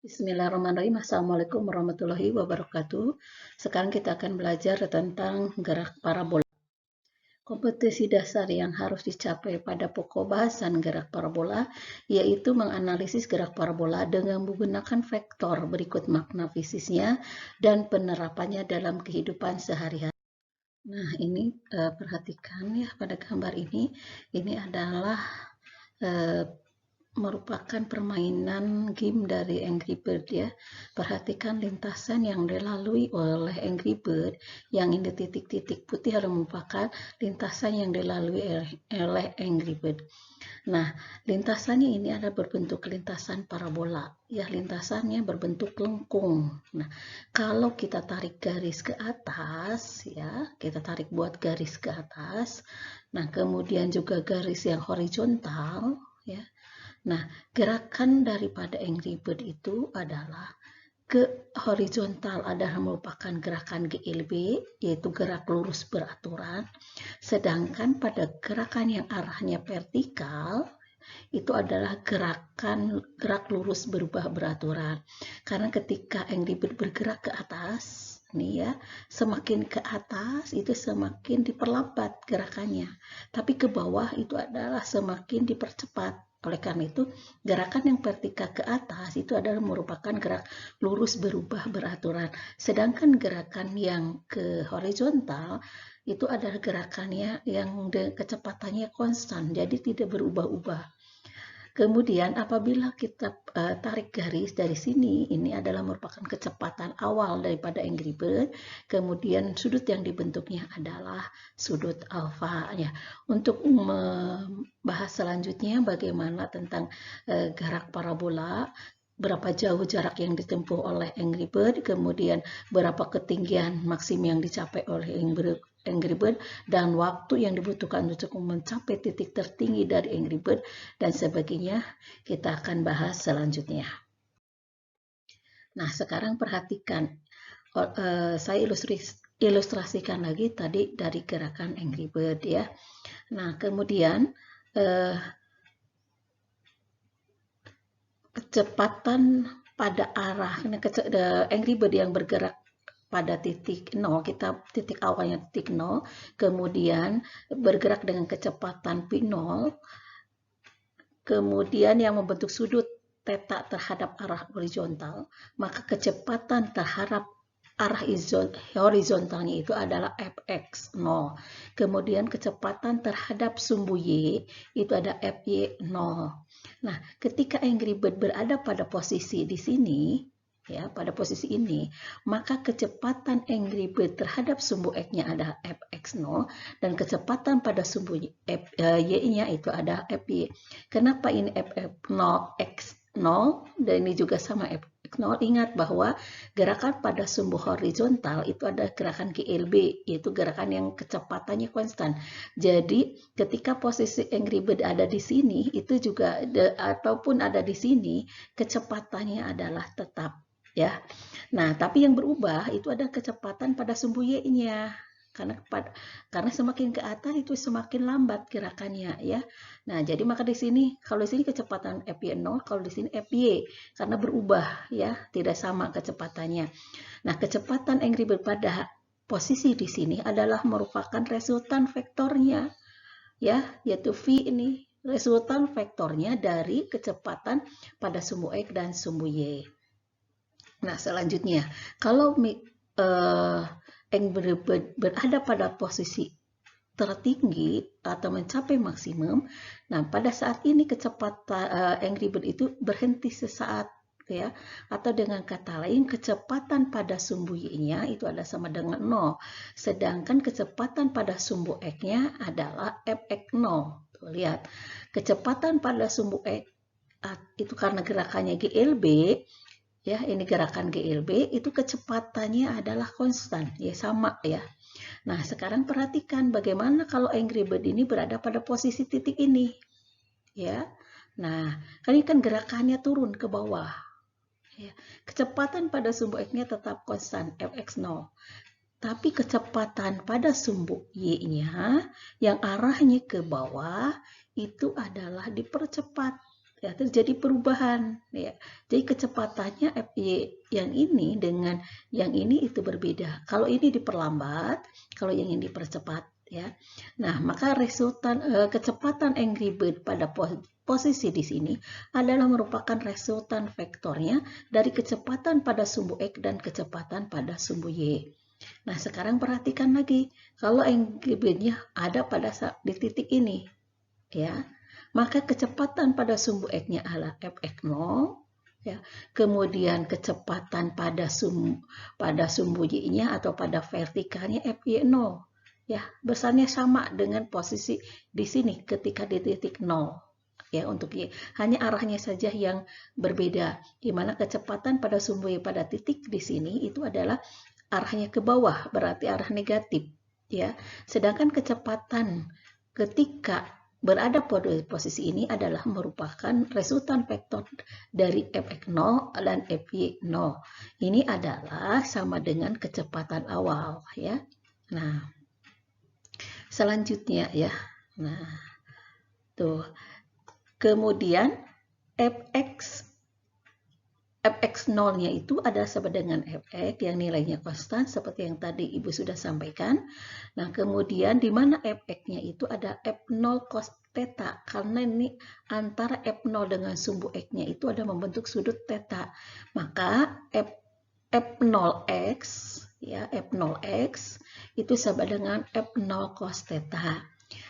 Bismillahirrahmanirrahim. Assalamualaikum warahmatullahi wabarakatuh. Sekarang kita akan belajar tentang gerak parabola. Kompetensi dasar yang harus dicapai pada pokok bahasan gerak parabola yaitu menganalisis gerak parabola dengan menggunakan vektor berikut makna fisiknya dan penerapannya dalam kehidupan sehari-hari. Nah, ini perhatikan ya pada gambar ini. Ini adalah merupakan permainan game dari Angry Bird ya. Perhatikan lintasan yang dilalui oleh Angry Bird, yang ini titik-titik putih adalah merupakan lintasan yang dilalui oleh Angry Bird. Nah, lintasannya ini ada berbentuk lintasan parabola. Ya, lintasannya berbentuk lengkung. Nah, kalau kita tarik garis ke atas, ya, kita tarik buat garis ke atas. Nah, kemudian juga garis yang horizontal, ya. Nah, gerakan daripada Angry Bird itu adalah ke horizontal adalah merupakan gerakan GLB, yaitu gerak lurus beraturan. Sedangkan pada gerakan yang arahnya vertikal, itu adalah gerak lurus berubah beraturan. Karena ketika Angry Bird bergerak ke atas, nih ya, semakin ke atas itu semakin diperlambat gerakannya. Tapi ke bawah itu adalah semakin dipercepat. Oleh karena itu, gerakan yang vertikal ke atas itu adalah merupakan gerak lurus berubah beraturan. Sedangkan gerakan yang ke horizontal itu adalah gerakannya yang kecepatannya konstan, jadi tidak berubah-ubah. Kemudian apabila kita tarik garis dari sini, ini adalah merupakan kecepatan awal daripada Angry Bird. Kemudian sudut yang dibentuknya adalah sudut alfa. Ya. Untuk membahas selanjutnya bagaimana tentang gerak parabola, berapa jauh jarak yang ditempuh oleh Angry Bird, kemudian berapa ketinggian maksimum yang dicapai oleh Angry Bird, dan waktu yang dibutuhkan untuk mencapai titik tertinggi dari Angry Bird, dan sebagainya, kita akan bahas selanjutnya. Nah, sekarang perhatikan, saya ilustrasikan lagi tadi dari gerakan Angry Bird ya. Nah, kemudian kecepatan pada arah Angry Bird yang bergerak pada titik 0, kita titik awalnya titik 0, kemudian bergerak dengan kecepatan P0, kemudian yang membentuk sudut theta terhadap arah horizontal, maka kecepatan terhadap arah horizontalnya itu adalah fx 0. Kemudian kecepatan terhadap sumbu y itu ada fy 0. Nah, ketika Angry Bird berada pada posisi di sini, ya, pada posisi ini, maka kecepatan Angry Bird terhadap sumbu x-nya adalah fx0 dan kecepatan pada sumbu y-nya itu ada fy. Kenapa ini f0 x0 dan ini juga sama f0? Ingat bahwa gerakan pada sumbu horizontal itu ada gerakan GLB, yaitu gerakan yang kecepatannya konstan. Jadi ketika posisi Angry Bird ada di sini, itu juga ataupun ada di sini, kecepatannya adalah tetap. Ya, nah tapi yang berubah itu ada kecepatan pada sumbu y-nya, karena semakin ke atas itu semakin lambat gerakannya ya. Nah jadi maka di sini kalau di sini kecepatan fy0, kalau di sini fy, karena berubah ya, tidak sama kecepatannya. Nah kecepatan Angry Bird pada posisi di sini adalah merupakan resultan vektornya ya, yaitu v ini resultan vektornya dari kecepatan pada sumbu x dan sumbu y. Nah, selanjutnya, kalau Angry Bird berada pada posisi tertinggi atau mencapai maksimum, nah pada saat ini kecepatan Angry Bird itu berhenti sesaat ya, atau dengan kata lain kecepatan pada sumbu y-nya itu adalah sama dengan 0, sedangkan kecepatan pada sumbu x-nya adalah fx0. Tuh, lihat, kecepatan pada sumbu x itu karena gerakannya GLB, ya, ini gerakan GLB, itu kecepatannya adalah konstan, ya sama ya. Nah, sekarang perhatikan bagaimana kalau Angry Bird ini berada pada posisi titik ini. Ya. Nah, ini kan gerakannya turun ke bawah. Ya. Kecepatan pada sumbu x-nya tetap konstan, fx0. Tapi kecepatan pada sumbu y-nya yang arahnya ke bawah itu adalah dipercepat. ya terjadi perubahan ya. Jadi kecepatannya FY yang ini dengan yang ini itu berbeda. Kalau ini diperlambat, kalau yang ini dipercepat ya. Nah, maka resultan kecepatan Angry Bird pada posisi di sini adalah merupakan resultan vektornya dari kecepatan pada sumbu X dan kecepatan pada sumbu Y. Nah, sekarang perhatikan lagi, kalau Angry Bird-nya ada pada di titik ini, ya, maka kecepatan pada sumbu X-nya adalah fx0, ya. Kemudian kecepatan pada sumbu Y-nya atau pada vertikalnya fy0, ya, besarnya sama dengan posisi di sini ketika di titik 0. Ya, untuk Y. Hanya arahnya saja yang berbeda, di mana kecepatan pada sumbu Y pada titik di sini itu adalah arahnya ke bawah, berarti arah negatif. Ya, sedangkan kecepatan ketika berada pada posisi ini adalah merupakan resultan vektor dari fx0 dan fy0. Ini adalah sama dengan kecepatan awal, ya. Nah, selanjutnya ya. Nah, tuh. Kemudian fx0-nya itu adalah sama dengan fx yang nilainya konstan seperti yang tadi Ibu sudah sampaikan. Nah, kemudian di mana fx-nya itu ada f0 cos theta, karena ini antara f0 dengan sumbu x-nya itu ada membentuk sudut theta. Maka f0x ya, f0x itu sama dengan f0 cos theta.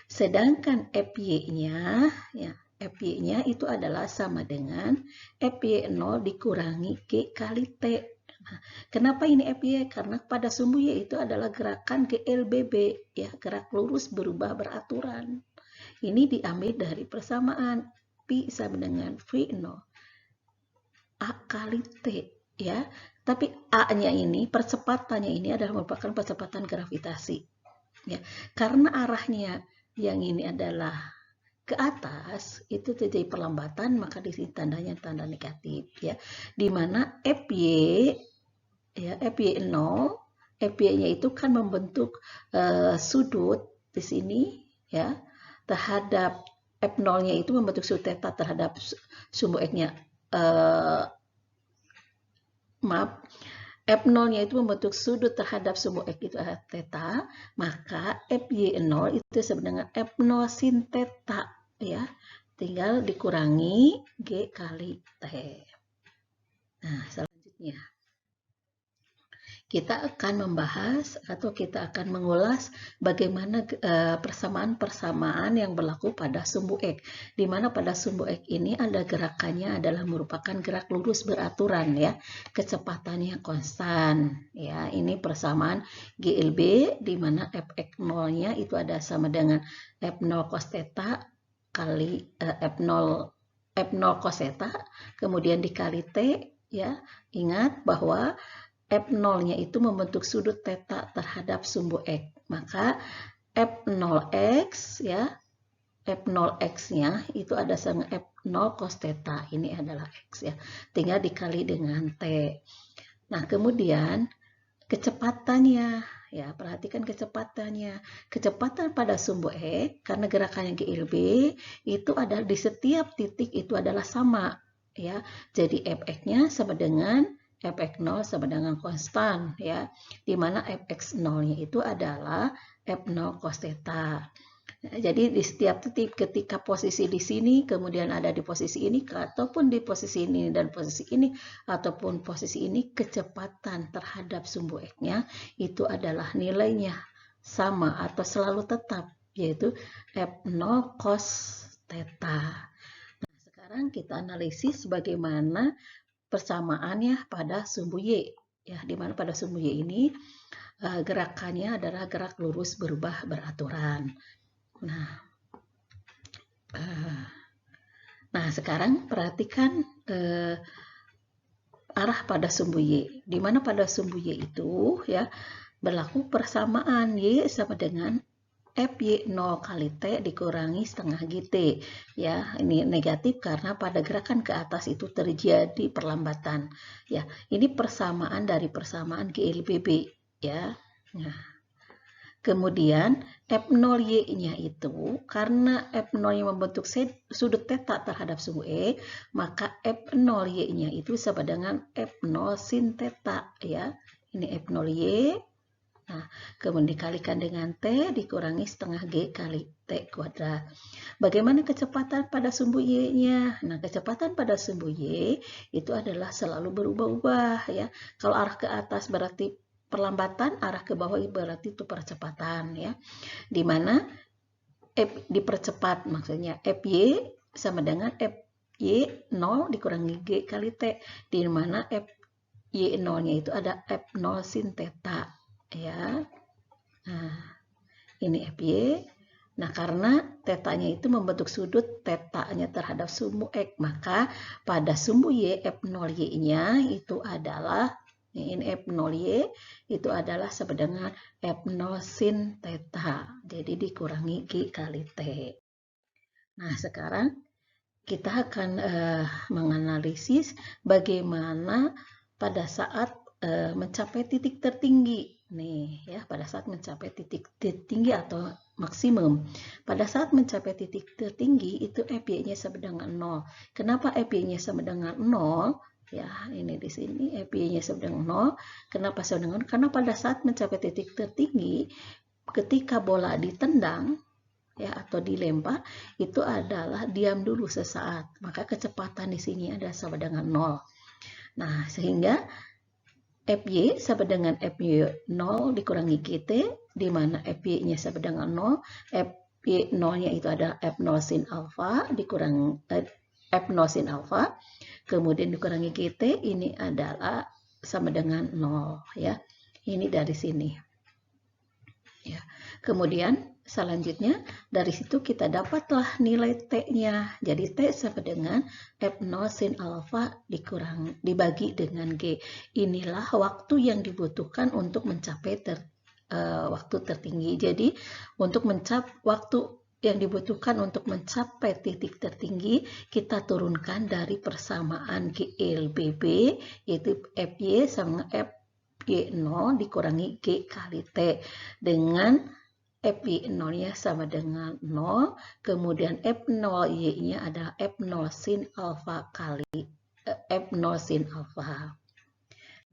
Sedangkan fy-nya ya, fy-nya itu adalah sama dengan fy0 dikurangi G kali T. Nah, kenapa ini fy? Karena pada sumbu Y itu adalah gerakan GLBB, ya, gerak lurus berubah beraturan. Ini diambil dari persamaan Pi sama dengan V0 A kali T, ya. Tapi A-nya ini, percepatannya ini adalah merupakan percepatan gravitasi. Ya, karena arahnya yang ini adalah ke atas, itu terjadi perlambatan, maka di sini tandanya tanda negatif, ya. Di mana FY ya, FY0, FY-nya itu kan membentuk sudut di sini, ya, terhadap F0-nya itu membentuk sudut theta terhadap sumbu X-nya. Maaf, F0-nya itu membentuk sudut terhadap sumbu X itu adalah theta, maka FY0 itu sama dengan F0 sin theta, ya. Tinggal dikurangi G kali T. Nah, selanjutnya kita akan membahas atau kita akan mengulas bagaimana persamaan-persamaan yang berlaku pada sumbu X, di mana pada sumbu X ini ada gerakannya adalah merupakan gerak lurus beraturan, ya, kecepatannya konstan, ya. Ini persamaan GLB di mana fx0-nya itu ada sama dengan f0 cos theta kali f0 cos theta kemudian dikali T, ya. Ingat bahwa F0-nya itu membentuk sudut theta terhadap sumbu X. Maka F0X, ya, F0X-nya itu ada sama F0 cos theta. Ini adalah X, ya. Tinggal dikali dengan T. Nah, kemudian kecepatannya, ya, perhatikan kecepatannya. Kecepatan pada sumbu X, karena gerakannya GLB, itu adalah di setiap titik itu adalah sama, ya. Jadi Fx-nya sama dengan fx0 sama dengan konstan, ya, di mana fx0-nya itu adalah f0 cos theta. Jadi di setiap titik ketika posisi di sini kemudian ada di posisi ini ataupun di posisi ini dan posisi ini ataupun posisi ini, kecepatan terhadap sumbu X-nya itu adalah nilainya sama atau selalu tetap, yaitu f0 cos theta. Nah, sekarang kita analisis bagaimana persamaannya pada sumbu Y, ya, di mana pada sumbu Y ini gerakannya adalah gerak lurus berubah beraturan. Nah, sekarang perhatikan arah pada sumbu Y, di mana pada sumbu Y itu, ya, berlaku persamaan Y sama dengan FY0 kali T dikurangi setengah GT, ya. Ini negatif karena pada gerakan ke atas itu terjadi perlambatan, ya. Ini persamaan dari persamaan GLBB, ya. Nah, Kemudian F0Y-nya itu, karena F0-nya membentuk sudut theta terhadap sumbu E, maka F0Y-nya itu sama dengan F0 sin theta, ya. Ini F0Y. Nah, kemudian dikalikan dengan T dikurangi setengah G kali T kuadrat. Bagaimana kecepatan pada sumbu Y-nya? Nah, kecepatan pada sumbu Y itu adalah selalu berubah-ubah, ya. Kalau arah ke atas berarti perlambatan, arah ke bawah berarti itu percepatan, ya. Di mana F dipercepat, maksudnya Fy sama dengan Fy 0 dikurangi G kali T, di mana Fy 0-nya itu ada F0 sin theta, ya. Nah, ini Fy. Nah, karena tetanya itu membentuk sudut tetanya terhadap sumbu X, maka pada sumbu Y, F0Y-nya itu adalah, ini F0Y, itu adalah sama dengan F0 sin theta. Jadi dikurangi G kali T. Nah, sekarang kita akan menganalisis bagaimana pada saat mencapai titik tertinggi. Nih, ya, pada saat mencapai titik tertinggi atau maksimum. Pada saat mencapai titik tertinggi itu Fy-nya sama dengan 0. Kenapa Fy-nya sama dengan 0? Ya, ini di sini Fy-nya sama dengan 0. Kenapa sama dengan 0? Karena pada saat mencapai titik tertinggi, ketika bola ditendang, ya, atau dilempar, itu adalah diam dulu sesaat. Maka kecepatan di sini adalah sama dengan 0. Nah, sehingga Fy sama dengan Fy 0 dikurangi GT, di mana Fy-nya sama dengan 0. Fy 0-nya itu adalah F0 sin alfa dikurangi F0 sin alfa, kemudian dikurangi GT, ini adalah sama dengan 0, ya. Ini dari sini. Ya. Kemudian selanjutnya dari situ kita dapatlah nilai T-nya. Jadi T sama dengan F0 sin alfa dibagi dengan G. Inilah waktu yang dibutuhkan untuk mencapai waktu tertinggi. Jadi untuk waktu yang dibutuhkan untuk mencapai titik tertinggi, kita turunkan dari persamaan GLBB, yaitu Fy sama Fy 0 dikurangi G kali T, dengan Fy 0-nya sama dengan 0, kemudian F0Y-nya adalah F0 sin alfa kali F0 sin alfa.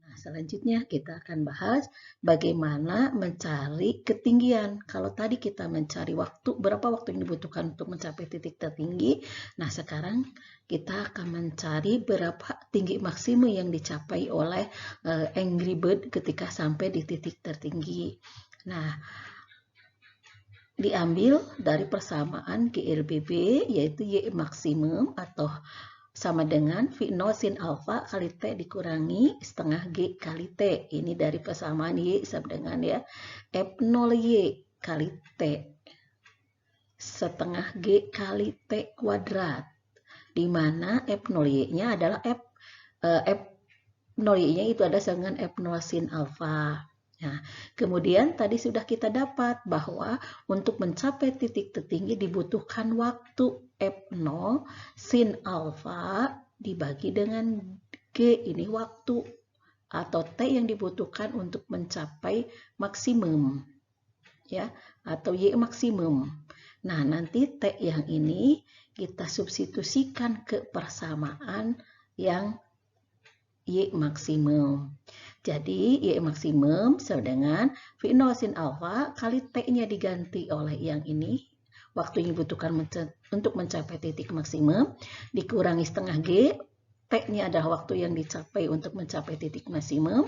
Nah, selanjutnya kita akan bahas bagaimana mencari ketinggian. Kalau tadi kita mencari berapa waktu yang dibutuhkan untuk mencapai titik tertinggi. Nah, sekarang kita akan mencari berapa tinggi maksimum yang dicapai oleh Angry Bird ketika sampai di titik tertinggi. Nah, diambil dari persamaan GLBB, yaitu Y maksimum atau sama dengan V0 sin alfa kali T dikurangi setengah G kali T. Ini dari persamaan Y sama dengan, ya, F0Y kali T setengah G kali T kuadrat, di mana F0Y-nya adalah F0Y-nya itu ada dengan F0 sin alfa. Nah, kemudian tadi sudah kita dapat bahwa untuk mencapai titik tertinggi dibutuhkan waktu F0 sin alfa dibagi dengan G, ini waktu atau T yang dibutuhkan untuk mencapai maksimum, ya, atau Y maksimum. Nah, nanti T yang ini kita substitusikan ke persamaan yang Y maksimum. Jadi Y maksimum sama dengan V0 sin alfa kali T-nya diganti oleh yang ini, waktu yang dibutuhkan untuk mencapai titik maksimum, dikurangi setengah G, T-nya adalah waktu yang dicapai untuk mencapai titik maksimum,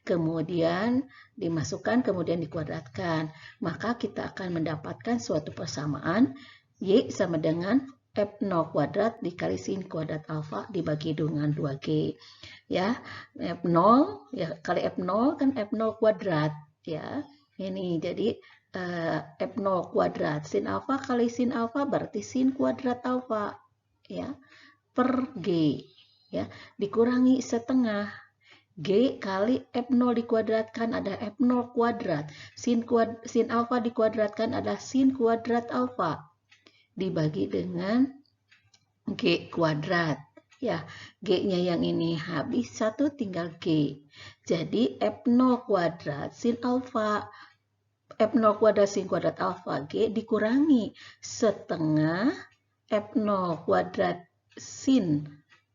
kemudian dimasukkan, kemudian dikuadratkan. Maka kita akan mendapatkan suatu persamaan Y sama dengan F0 kuadrat dikali sin kuadrat alfa dibagi dengan 2G. Ya, F0 ya kali F0 kan F0 kuadrat, ya. Ini jadi F0 kuadrat sin alfa kali sin alfa berarti sin kuadrat alfa, ya, per G, ya, dikurangi setengah G kali F0 dikuadratkan ada F0 kuadrat, sin alfa dikuadratkan ada sin kuadrat alfa dibagi dengan G kuadrat. Ya, G-nya yang ini habis, satu tinggal G. Jadi F0 kuadrat sin alfa F0 kuadrat sin kuadrat alfa G dikurangi setengah F0 kuadrat sin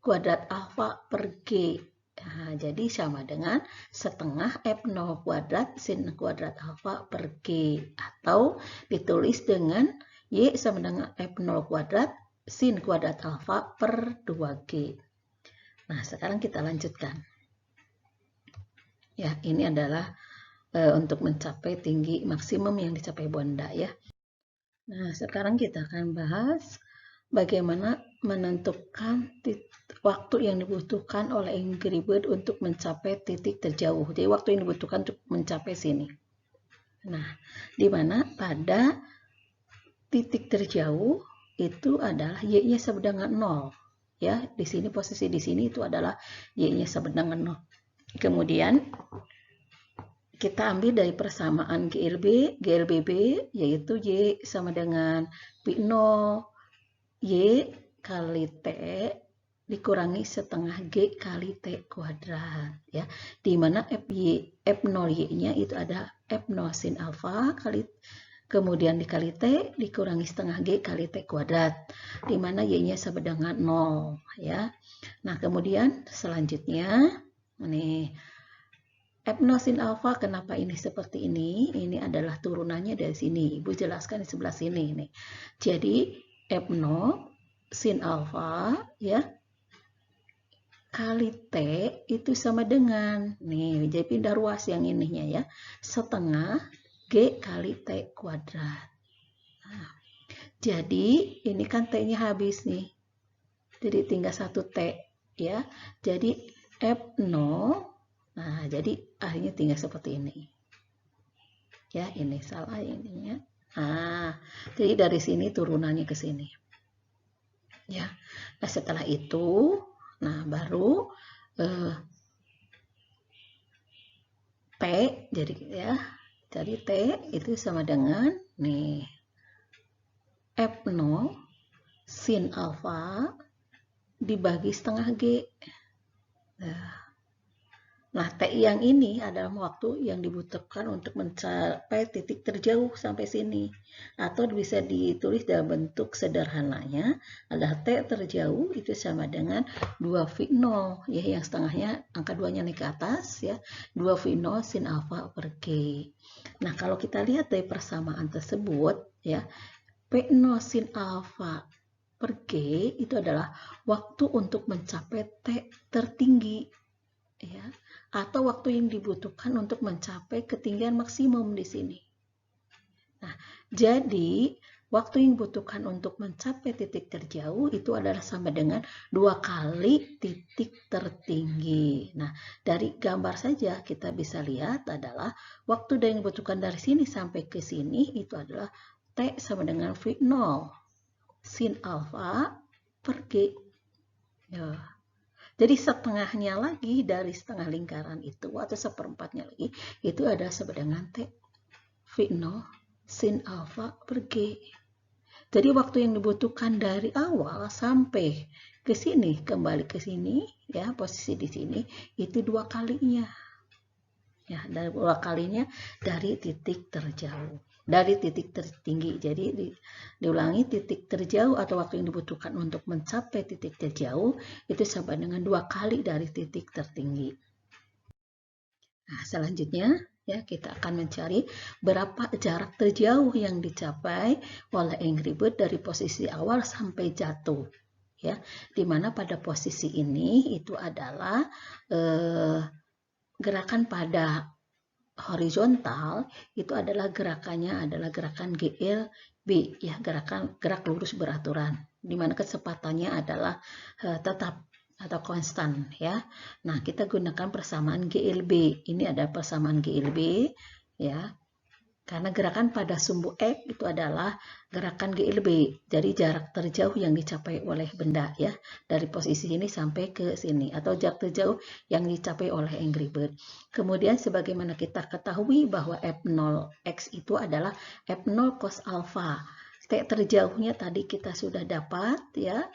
kuadrat alfa per G. Nah, jadi sama dengan setengah F0 kuadrat sin kuadrat alfa per G. Atau ditulis dengan Y sama dengan F0 kuadrat sin kuadrat alfa per 2G. Nah, sekarang kita lanjutkan. Ya, ini adalah untuk mencapai tinggi maksimum yang dicapai Bonda ya. Nah, sekarang kita akan bahas bagaimana menentukan waktu yang dibutuhkan oleh Angry Bird untuk mencapai titik terjauh. Jadi waktu yang dibutuhkan untuk mencapai sini. Nah, di mana pada titik terjauh itu adalah Y-nya sama dengan 0. Ya, di sini posisi di sini itu adalah Y-nya sama dengan 0. Kemudian kita ambil dari persamaan GLBB, yaitu Y sama dengan P0 Y kali T dikurangi setengah G kali T kuadrat. Ya, di mana F0Y-nya itu ada F0 sin alfa kali kemudian dikali T dikurangi setengah G kali T kuadrat, di mana Y-nya sama dengan 0. Ya. Nah, kemudian selanjutnya, nih, F0 sin alfa, kenapa ini seperti ini? Ini adalah turunannya dari sini. Ibu jelaskan di sebelah sini. Nih. Jadi, F0 sin alfa, ya, kali T itu sama dengan, nih, jadi pindah ruas yang ininya ya, setengah G kali T kuadrat. Nah, jadi, ini kan T-nya habis nih. Jadi, tinggal 1 T, ya. Jadi, F0, nah, jadi akhirnya tinggal seperti ini. Ya, ini salah ininya. Nah, jadi dari sini turunannya ke sini. Ya. Nah, setelah itu, nah baru T jadi ya. Jadi T itu sama dengan nih F0 sin alfa dibagi setengah G. Nah, T yang ini adalah waktu yang dibutuhkan untuk mencapai titik terjauh sampai sini. Atau bisa ditulis dalam bentuk sederhananya, adalah T terjauh itu sama dengan 2V0, ya, yang setengahnya, angka 2-nya naik ke atas, ya, 2V0 sin alfa per G. Nah, kalau kita lihat dari persamaan tersebut, ya, P0 sin alfa per G itu adalah waktu untuk mencapai T tertinggi, ya, atau waktu yang dibutuhkan untuk mencapai ketinggian maksimum di sini. Nah, jadi waktu yang dibutuhkan untuk mencapai titik terjauh itu adalah sama dengan 2 kali titik tertinggi. Nah, dari gambar saja kita bisa lihat adalah waktu yang dibutuhkan dari sini sampai ke sini itu adalah T sama dengan V0 sin alfa per G. Ya. Jadi setengahnya lagi dari setengah lingkaran itu atau seperempatnya lagi itu ada sama dengan T V0 sin alfa per G. Jadi waktu yang dibutuhkan dari awal sampai ke sini, kembali ke sini, ya, posisi di sini itu 2 kalinya. Ya, dari 2 kalinya dari titik terjauh. Dari titik tertinggi. Jadi diulangi, titik terjauh atau waktu yang dibutuhkan untuk mencapai titik terjauh itu sama dengan 2 kali dari titik tertinggi. Nah, selanjutnya ya kita akan mencari berapa jarak terjauh yang dicapai oleh Angry Bird dari posisi awal sampai jatuh. Ya, dimana pada posisi ini itu adalah gerakan pada horizontal itu adalah gerakannya adalah gerakan GLB, ya, gerak lurus beraturan, di mana kecepatannya adalah tetap atau konstan, ya. Nah, kita gunakan persamaan GLB. Ini ada persamaan GLB, ya. Karena gerakan pada sumbu X itu adalah gerakan GLB. Jadi jarak terjauh yang dicapai oleh benda, ya, dari posisi ini sampai ke sini, atau jarak terjauh yang dicapai oleh Angry Bird. Kemudian sebagaimana kita ketahui bahwa F0x itu adalah F0 cos alpha. T terjauhnya tadi kita sudah dapat, ya.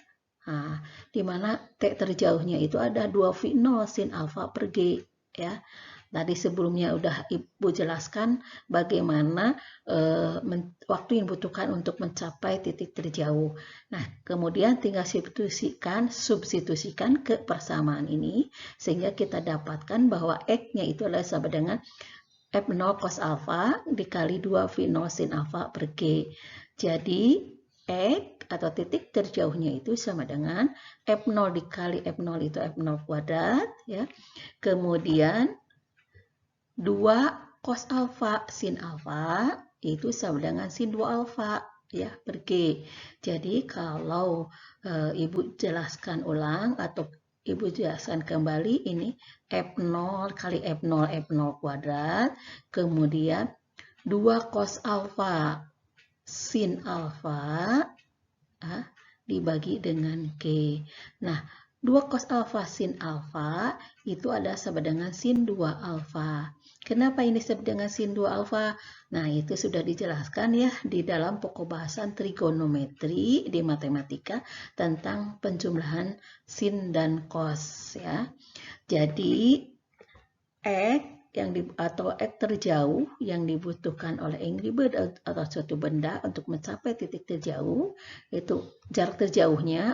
Nah, di mana T terjauhnya itu ada 2V0 sin alfa per G, ya. Tadi sebelumnya udah Ibu jelaskan bagaimana waktu yang dibutuhkan untuk mencapai titik terjauh. Nah, kemudian tinggal substitusikan ke persamaan ini, sehingga kita dapatkan bahwa X-nya itu adalah sama dengan F0 cos alfa dikali 2 V0 sin alfa per G. Jadi, X atau titik terjauhnya itu sama dengan F0 dikali F0 itu F0 kuadrat, ya. Kemudian 2 cos alfa sin alfa itu sama dengan sin 2 alfa, ya, per G. Jadi kalau Ibu jelaskan ulang atau Ibu jelaskan kembali, ini F0 kali F0 kuadrat, kemudian 2 cos alfa sin alfa dibagi dengan G. Nah, 2 cos alfa sin alfa itu adalah sama dengan sin 2 alfa. Kenapa ini sama dengan sin 2 alfa? Nah, itu sudah dijelaskan ya di dalam pokok bahasan trigonometri di matematika tentang penjumlahan sin dan cos, ya. Jadi, X atau X terjauh yang dibutuhkan oleh Angry Bird atau suatu benda untuk mencapai titik terjauh, itu jarak terjauhnya,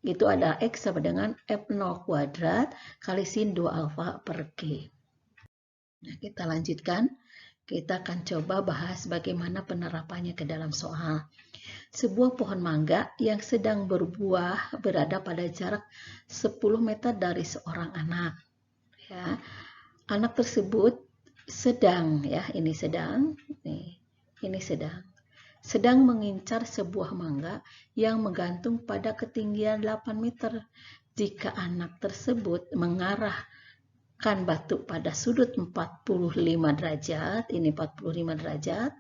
itu adalah X sama dengan F0 kuadrat kali sin 2 alfa per G. Nah, kita lanjutkan. Kita akan coba bahas bagaimana penerapannya ke dalam soal. Sebuah pohon mangga yang sedang berbuah berada pada jarak 10 meter dari seorang anak. Ya. Anak tersebut sedang, ya, ini sedang mengincar sebuah mangga yang menggantung pada ketinggian 8 meter. Jika anak tersebut mengarahkan batu pada sudut 45 derajat, ini 45 derajat,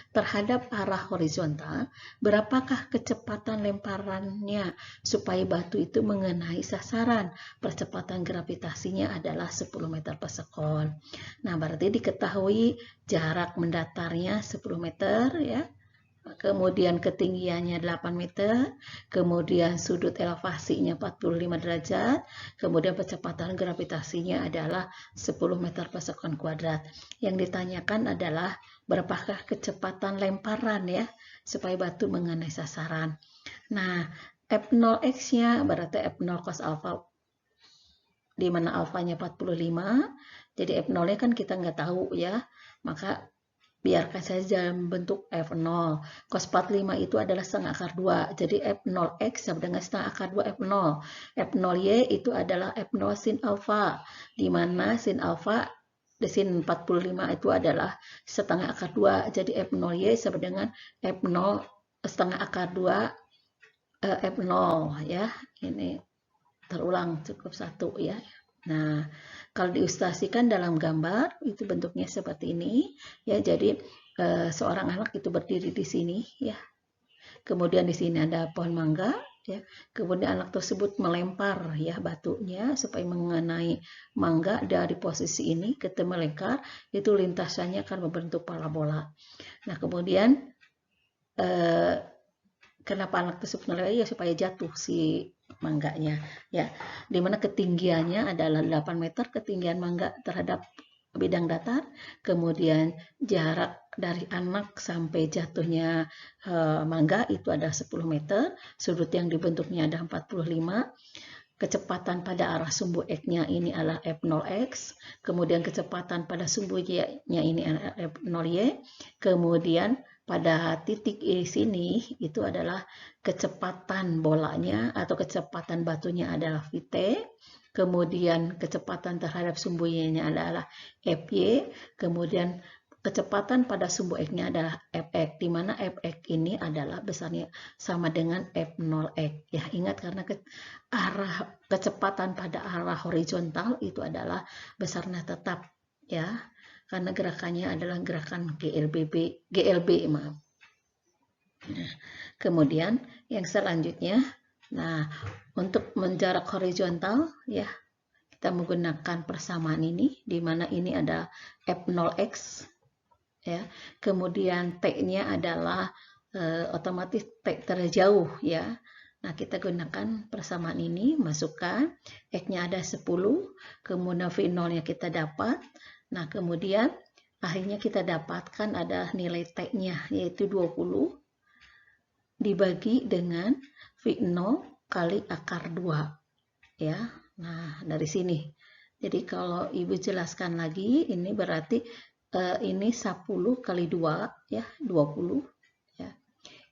terhadap arah horizontal, berapakah kecepatan lemparannya supaya batu itu mengenai sasaran? Percepatan gravitasinya adalah 10 meter per sekon. Nah, berarti diketahui jarak mendatarnya 10 meter, ya. Kemudian ketinggiannya 8 meter, kemudian sudut elevasinya 45 derajat, kemudian kecepatan gravitasinya adalah 10 meter per sekon kuadrat. Yang ditanyakan adalah berapakah kecepatan lemparan, ya, supaya batu mengenai sasaran. Nah, F0x-nya berarti F0 cos alfa, di mana alfanya 45, jadi F0-nya kan kita nggak tahu, ya, maka biarkan saja dalam bentuk F0. Cos 45 itu adalah setengah akar 2. Jadi F0x sama dengan setengah akar 2 F0. F0y itu adalah F0 sin alfa. Di mana sin alfa, sin 45 itu adalah setengah akar 2. Jadi F0y sama dengan F0 setengah akar 2 F0, ya. Ini terulang cukup 1, ya. Nah, kalau diilustrasikan dalam gambar itu bentuknya seperti ini, ya. Jadi seorang anak itu berdiri di sini, ya. Kemudian di sini ada pohon mangga, ya. Kemudian anak tersebut melempar, ya, batunya supaya mengenai mangga dari posisi ini ke melingkar, itu lintasannya akan membentuk parabola. Nah, kemudian kenapa anak tersebut melempar? Ya, supaya jatuh si mangganya, ya, dimana ketinggiannya adalah 8 meter ketinggian mangga terhadap bidang datar, kemudian jarak dari anak sampai jatuhnya mangga itu ada 10 meter, sudut yang dibentuknya ada 45, kecepatan pada arah sumbu X-nya ini adalah F0x, kemudian kecepatan pada sumbu Y-nya ini adalah F0y, kemudian pada titik di sini itu adalah kecepatan bolanya atau kecepatan batunya adalah Vt, kemudian kecepatan terhadap sumbu Y-nya adalah Fy, kemudian kecepatan pada sumbu X-nya adalah Fx, di mana Fx ini adalah besarnya sama dengan F0x. Ya, ingat karena arah kecepatan pada arah horizontal itu adalah besarnya tetap, ya. Karena gerakannya adalah gerakan GLB, maaf. Nah, kemudian yang selanjutnya, nah, untuk menjarak horizontal, ya, kita menggunakan persamaan ini, di mana ini ada F0x, ya. Kemudian T-nya adalah otomatis T terjauh, ya. Nah, kita gunakan persamaan ini, masukkan, X-nya ada 10, kemudian V0-nya kita dapat. Nah, kemudian akhirnya kita dapatkan ada nilai T-nya, yaitu 20, dibagi dengan V0 kali akar 2. Ya, nah dari sini. Jadi kalau Ibu jelaskan lagi, ini berarti ini 10 kali 2, ya, 20. Ya.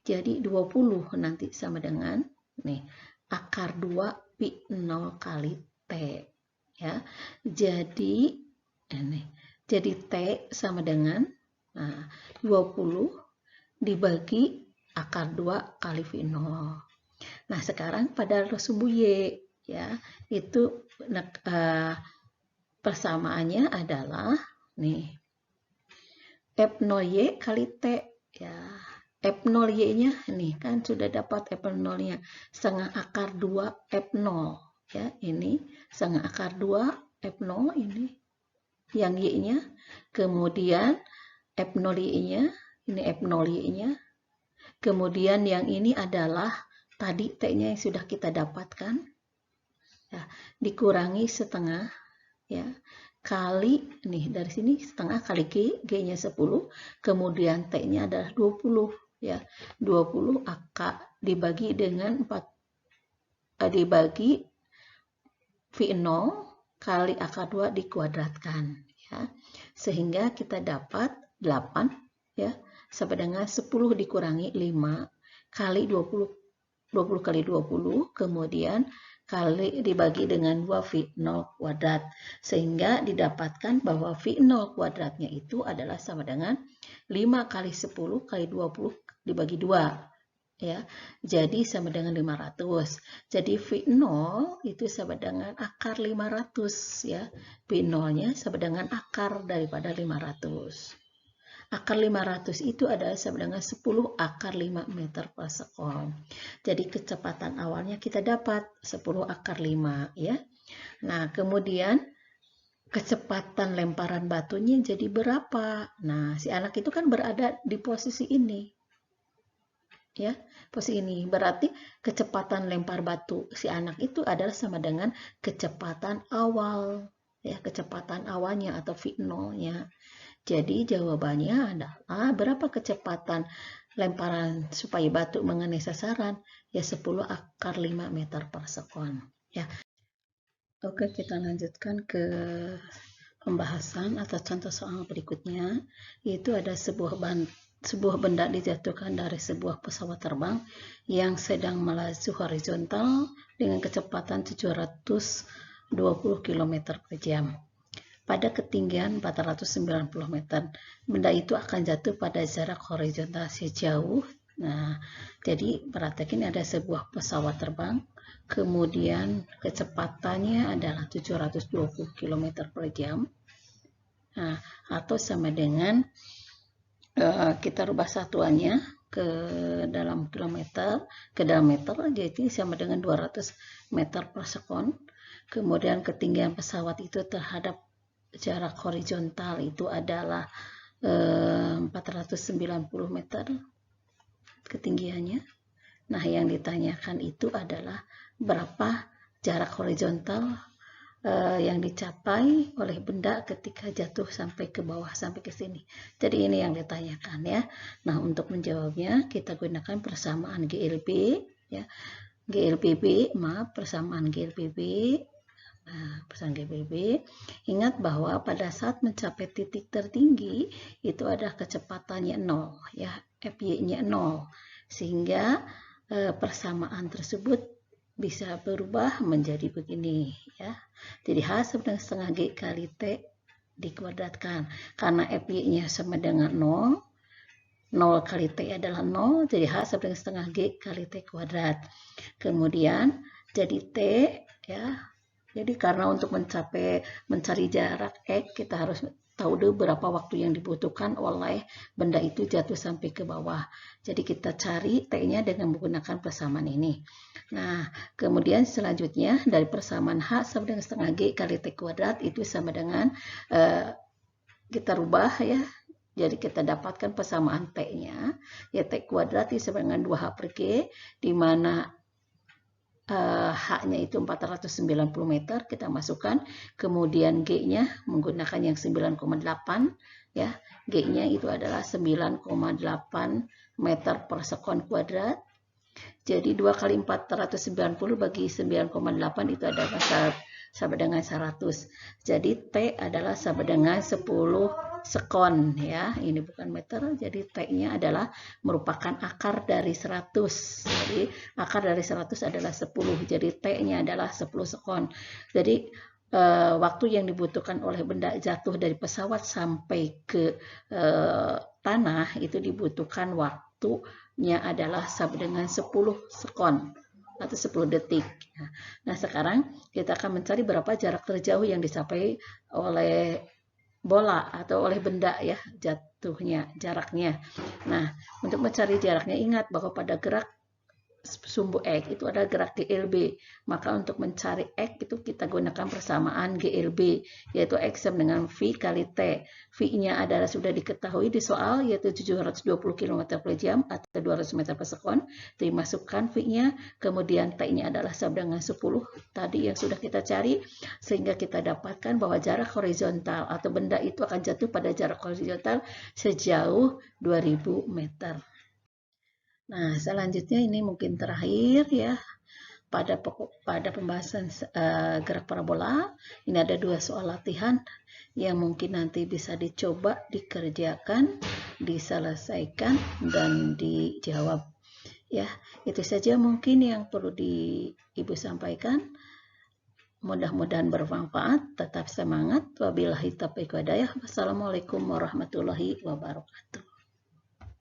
Jadi 20 nanti sama dengan nih akar 2 pi 0 kali T, ya. Jadi ini jadi T sama dengan 20 dibagi akar 2 kali V0. Nah, sekarang pada sumbu Y, ya, itu persamaannya adalah nih F0Y kali T, ya. F0Y-nya nih kan sudah dapat F0-nya setengah akar 2 F0, ya. Ini setengah akar 2 F0 ini yang Y-nya. Kemudian F0Y-nya, ini F0Y-nya. Kemudian yang ini adalah tadi T-nya yang sudah kita dapatkan, ya, dikurangi setengah, ya, kali nih dari sini setengah kali G-nya 10, kemudian T-nya adalah 20, ya. 20 akar dibagi dengan 4 dibagi V0 kali akar 2 dikuadratkan, ya. Sehingga kita dapat 8, ya, sama dengan 10 dikurangi 5 kali 20 kali 20, kemudian kali dibagi dengan 2 V0 kuadrat, sehingga didapatkan bahwa V0 kuadratnya itu adalah sama dengan 5 kali 10 kali 20 dibagi 2, ya. Jadi sama dengan 500. Jadi V0 itu sama dengan akar 500, ya. V0-nya sama dengan akar daripada 500. Akar 500 itu adalah sama dengan 10 akar 5 meter per sekon. Jadi kecepatan awalnya kita dapat 10 akar 5, ya. Nah, kemudian kecepatan lemparan batunya jadi berapa? Nah, si anak itu kan berada di posisi ini, ya, posisi ini. Berarti kecepatan lempar batu si anak itu adalah sama dengan kecepatan awal, ya, kecepatan awalnya atau V0-nya. Jadi jawabannya adalah berapa kecepatan lemparan supaya batu mengenai sasaran? Ya 10 akar 5 meter per sekon, ya. Oke, kita lanjutkan ke pembahasan atau contoh soal berikutnya, yaitu ada sebuah benda dijatuhkan dari sebuah pesawat terbang yang sedang melaju horizontal dengan kecepatan 720 km per jam. Pada ketinggian 490 meter, benda itu akan jatuh pada jarak horizontal sejauh. Nah, jadi perhatikan ada sebuah pesawat terbang, kemudian kecepatannya adalah 720 km per jam. Nah, atau sama dengan kita rubah satuannya ke dalam kilometer, ke dalam meter, jadi sama dengan 200 meter per sekon. Kemudian ketinggian pesawat itu terhadap jarak horizontal itu adalah 490 meter ketinggiannya. Nah, yang ditanyakan itu adalah berapa jarak horizontal yang dicapai oleh benda ketika jatuh sampai ke bawah, sampai ke sini. Jadi ini yang ditanyakan, ya. Nah, untuk menjawabnya kita gunakan persamaan GLB, ya. Persamaan GLBB. Nah, pesan GBB, ingat bahwa pada saat mencapai titik tertinggi itu ada kecepatannya 0, ya, FY-nya 0, sehingga persamaan tersebut bisa berubah menjadi begini, ya. Jadi H sama dengan setengah G kali T dikuadratkan, karena FY-nya sama dengan 0, 0 kali T adalah 0, jadi H sama dengan setengah G kali T kuadrat. Kemudian jadi T, ya. Jadi karena untuk mencari jarak X, kita harus tahu dulu berapa waktu yang dibutuhkan oleh benda itu jatuh sampai ke bawah. Jadi kita cari T-nya dengan menggunakan persamaan ini. Nah, kemudian selanjutnya dari persamaan H sama dengan setengah G kali T kuadrat itu sama dengan kita rubah, ya. Jadi kita dapatkan persamaan T-nya, ya, T kuadrat itu sama dengan 2H per G, di mana H-nya itu 490 meter, kita masukkan, kemudian G-nya menggunakan yang 9,8 ya. G-nya itu adalah 9,8 meter per sekon kuadrat. Jadi 2 kali 490 bagi 9,8 itu adalah sama dengan 100. Jadi T adalah sama dengan 10 sekon ya. Ini bukan meter, jadi T-nya adalah merupakan akar dari 100. Jadi akar dari 100 adalah 10. Jadi T-nya adalah 10 sekon. Jadi waktu yang dibutuhkan oleh benda jatuh dari pesawat sampai ke tanah itu dibutuhkan waktunya adalah sama dengan 10 sekon atau 10 detik. Nah, sekarang kita akan mencari berapa jarak terjauh yang dicapai oleh bola atau oleh benda ya, jatuhnya, jaraknya. Nah, untuk mencari jaraknya ingat bahwa pada gerak sumbu X itu adalah gerak GLB. Maka untuk mencari X itu kita gunakan persamaan GLB, yaitu X sama dengan V kali T. V-nya adalah sudah diketahui di soal, yaitu 720 km per jam atau 200 meter per sekon. Dimasukkan V-nya, kemudian T-nya adalah sama dengan 10 tadi yang sudah kita cari, sehingga kita dapatkan bahwa jarak horizontal atau benda itu akan jatuh pada jarak horizontal sejauh 2000 meter. Nah, selanjutnya ini mungkin terakhir ya pada pembahasan gerak parabola. Ini ada 2 soal latihan yang mungkin nanti bisa dicoba dikerjakan, diselesaikan dan dijawab. Ya, itu saja mungkin yang perlu Ibu sampaikan. Mudah-mudahan bermanfaat. Tetap semangat. Wabillahi taufiq wal hidayah. Wassalamualaikum warahmatullahi wabarakatuh.